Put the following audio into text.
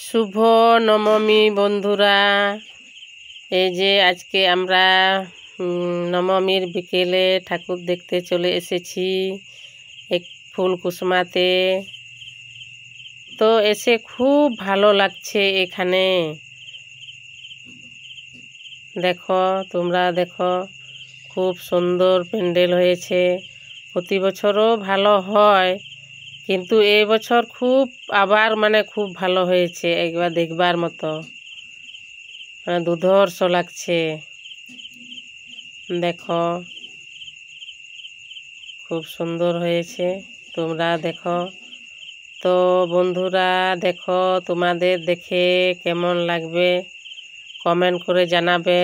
শুভ নবমী বন্ধুরা, এই যে আজকে আমরা নবমীর বিকেলে ঠাকুর দেখতে চলে এসেছি এক ফুলকুসুমাতে। তো এসে খুব ভালো লাগছে এখানে। দেখো, তোমরা দেখো, খুব সুন্দর প্যান্ডেল হয়েছে। প্রতি বছরও ভালো হয়, কিন্তু এই বছর খুব খুব ভালো হয়েছে, একবার দেখবার মতো, দুধর্ষ লাগছে। দেখো, খুব সুন্দর হয়েছে, তোমরা দেখো। তো বন্ধুরা দেখো, তোমাদের দেখে কেমন লাগবে কমেন্ট করে জানাবে।